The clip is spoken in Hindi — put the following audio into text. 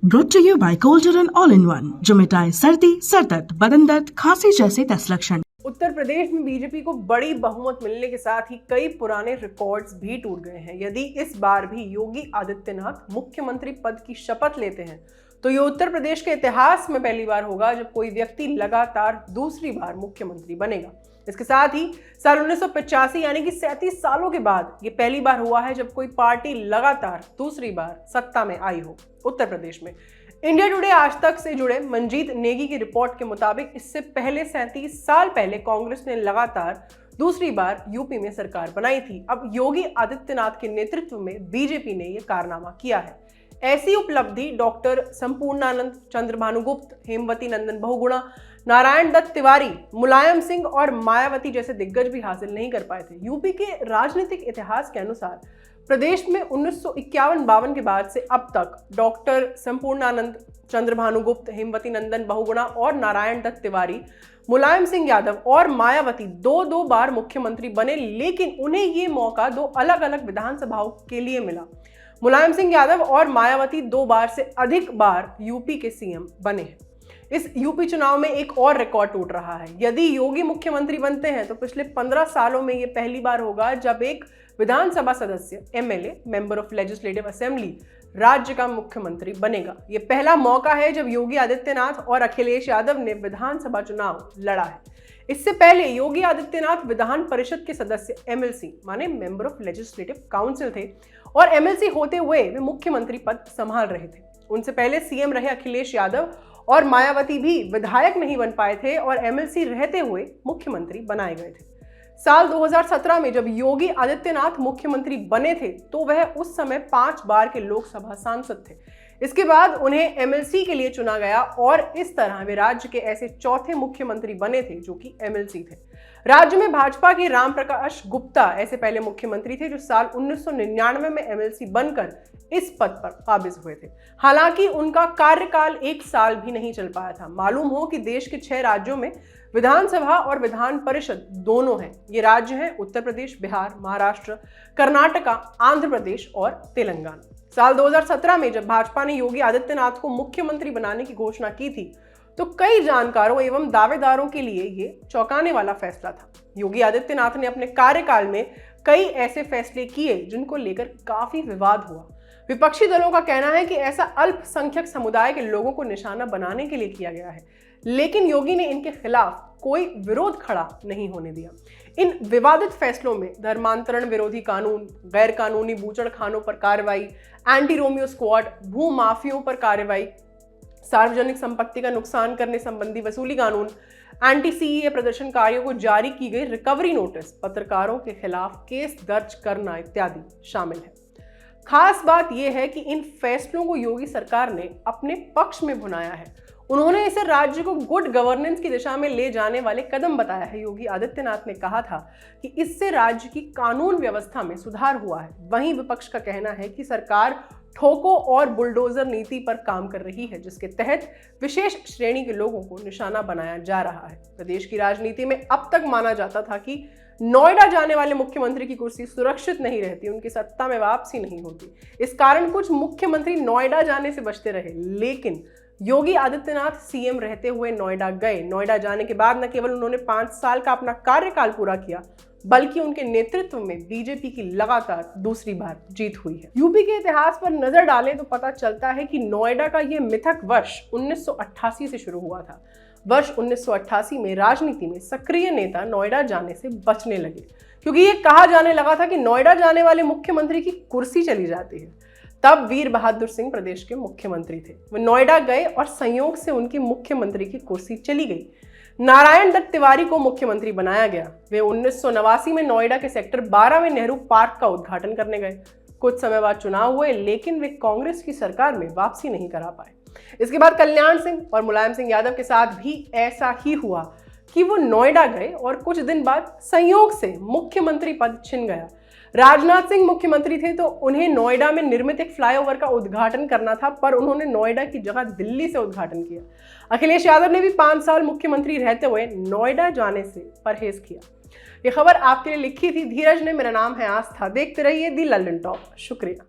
Brought to you by Golden All-in-One, जो मिटाए सर्दी, सर दर्द, बदन दर्द, खांसी जैसे 10 लक्षण। उत्तर प्रदेश में बीजेपी को बड़ी बहुमत मिलने के साथ ही कई पुराने रिकॉर्ड्स भी टूट गए हैं। यदि इस बार भी योगी आदित्यनाथ मुख्यमंत्री पद की शपथ लेते हैं तो ये उत्तर प्रदेश के इतिहास में पहली बार होगा जब कोई व्यक्ति लगातार दूसरी बार मुख्यमंत्री बनेगा। इसके साथ ही साल 1985 यानी कि 37 सालों के बाद ये पहली बार हुआ है जब कोई पार्टी लगातार दूसरी बार सत्ता में आई हो उत्तर प्रदेश में। इंडिया टुडे आज तक से जुड़े मंजीत नेगी की रिपोर्ट के मुताबिक इससे पहले 37 साल पहले कांग्रेस ने लगातार दूसरी बार यूपी में सरकार बनाई थी। अब योगी आदित्यनाथ के नेतृत्व में बीजेपी ने यह कारनामा किया है। ऐसी उपलब्धि डॉक्टर संपूर्णानंद चंद्र भानुगुप्त, हेमवती नंदन बहुगुणा, नारायण दत्त तिवारी, मुलायम सिंह और मायावती जैसे दिग्गज भी हासिल नहीं कर पाए थे। यूपी के राजनीतिक इतिहास के अनुसार प्रदेश में 1951-52 के बाद से अब तक डॉक्टर संपूर्णानंद चंद्र भानुगुप्त, हेमवती नंदन बहुगुणा और नारायण दत्त तिवारी, मुलायम सिंह यादव और मायावती दो बार मुख्यमंत्री बने, लेकिन उन्हें ये मौका दो अलग अलग विधानसभाओं के लिए मिला। मुलायम सिंह यादव और मायावती 2 बार से अधिक बार यूपी के सीएम बने हैं। इस यूपी चुनाव में एक और रिकॉर्ड टूट रहा है। यदि योगी मुख्यमंत्री बनते हैं तो पिछले 15 सालों में यह पहली बार होगा जब एक विधानसभा सदस्य MLA, member of legislative assembly, राज्य का मुख्यमंत्री बनेगा। यह पहला मौका है जब योगी आदित्यनाथ और अखिलेश यादव ने विधानसभा चुनाव लड़ा है। इससे पहले योगी आदित्यनाथ विधान परिषद के सदस्य एमएलसी माने मेंबर ऑफ लेजिस्लेटिव काउंसिल थे और एमएलसी होते हुए वे मुख्यमंत्री पद संभाल रहे थे। उनसे पहले सीएम रहे अखिलेश यादव और मायावती भी विधायक नहीं बन पाए थे और एमएलसी रहते हुए मुख्यमंत्री बनाए गए थे। साल 2017 में जब योगी आदित्यनाथ मुख्यमंत्री बने थे तो वह उस समय 5 बार के लोकसभा सांसद थे। इसके बाद उन्हें एमएलसी के लिए चुना गया और इस तरह वे राज्य के ऐसे चौथे मुख्यमंत्री बने थे जो कि एमएलसी थे। राज्य में भाजपा के राम प्रकाश गुप्ता ऐसे पहले मुख्यमंत्री थे जो साल 1999 में एमएलसी बनकर इस पद पर काबिज हुए थे। हालांकि उनका कार्यकाल 1 साल भी नहीं चल पाया था। मालूम हो कि देश के 6 राज्यों में विधानसभा और विधान परिषद दोनों हैं। ये राज्य हैं उत्तर प्रदेश, बिहार, महाराष्ट्र, कर्नाटका, आंध्र प्रदेश और तेलंगाना। साल 2017 में जब भाजपा ने योगी आदित्यनाथ को मुख्यमंत्री बनाने की घोषणा की थी तो कई जानकारों एवं दावेदारों के लिए ये चौंकाने वाला फैसला था। योगी आदित्यनाथ ने अपने कार्यकाल में कई ऐसे फैसले किए जिनको लेकर काफी विवाद हुआ। विपक्षी दलों का कहना है कि ऐसा अल्पसंख्यक समुदाय के लोगों को निशाना बनाने के लिए किया गया है, लेकिन योगी ने इनके खिलाफ कोई विरोध खड़ा नहीं होने दिया। इन विवादित फैसलों में धर्मांतरण विरोधी कानून, गैर कानूनी बूचड़खानों पर कार्रवाई, एंटी रोमियो स्क्वाड, भू माफियों पर कार्रवाई, सार्वजनिक संपत्ति का नुकसान करने संबंधी वसूली कानून, एंटी सीएए प्रदर्शनकारियों को जारी की गई रिकवरी नोटिस, पत्रकारों के खिलाफ केस दर्ज करना इत्यादि शामिल है। खास बात यह है कि इन फैसलों को योगी सरकार ने अपने पक्ष में भुनाया है। उन्होंने इसे राज्य को गुड गवर्नेंस की दिशा में ले जाने वाले कदम बताया है। योगी आदित्यनाथ ने कहा था कि इससे राज्य की कानून व्यवस्था में सुधार हुआ है। वहीं विपक्ष का कहना है कि सरकार ठोको और बुलडोजर नीति पर काम कर रही है, जिसके तहत विशेष श्रेणी के लोगों को निशाना बनाया जा रहा है। प्रदेश की राजनीति में अब तक माना जाता था कि नोएडा जाने वाले मुख्यमंत्री की कुर्सी सुरक्षित नहीं रहती, उनकी सत्ता में वापसी नहीं होती। इस कारण कुछ मुख्यमंत्री नोएडा जाने से बचते रहे, लेकिन योगी आदित्यनाथ सीएम रहते हुए नोएडा गए। नोएडा जाने के बाद न केवल उन्होंने 5 साल का अपना कार्यकाल पूरा किया, बल्कि उनके नेतृत्व में बीजेपी की लगातार दूसरी बार जीत हुई है। यूपी के इतिहास पर नजर डालें तो पता चलता है कि नोएडा का यह मिथक वर्ष 1988 से शुरू हुआ था। वर्ष 1988 में राजनीति में सक्रिय नेता नोएडा जाने से बचने लगे, क्योंकि ये कहा जाने लगा था कि नोएडा जाने वाले मुख्यमंत्री की कुर्सी चली जाती है। तब वीर बहादुर सिंह प्रदेश के मुख्यमंत्री थे। वे नोएडा गए और संयोग से उनकी मुख्यमंत्री की कुर्सी चली गई। नारायण दत्त तिवारी को मुख्यमंत्री बनाया गया। वे 1989 में नोएडा के सेक्टर 12 में नेहरू पार्क का उद्घाटन करने गए। कुछ समय बाद चुनाव हुए, लेकिन वे कांग्रेस की सरकार में वापसी नहीं करा पाए। इसके बाद कल्याण सिंह और मुलायम सिंह यादव के साथ भी ऐसा ही हुआ कि वो नोएडा गए और कुछ दिन बाद संयोग से मुख्यमंत्री पद छिन गया। राजनाथ सिंह मुख्यमंत्री थे तो उन्हें नोएडा में निर्मित एक फ्लाईओवर का उद्घाटन करना था, पर उन्होंने नोएडा की जगह दिल्ली से उद्घाटन किया। अखिलेश यादव ने भी 5 साल मुख्यमंत्री रहते हुए नोएडा जाने से परहेज किया। ये खबर आपके लिए लिखी थी धीरज ने। मेरा नाम है आस्था। देखते रहिए दी लल्लन टॉप। शुक्रिया।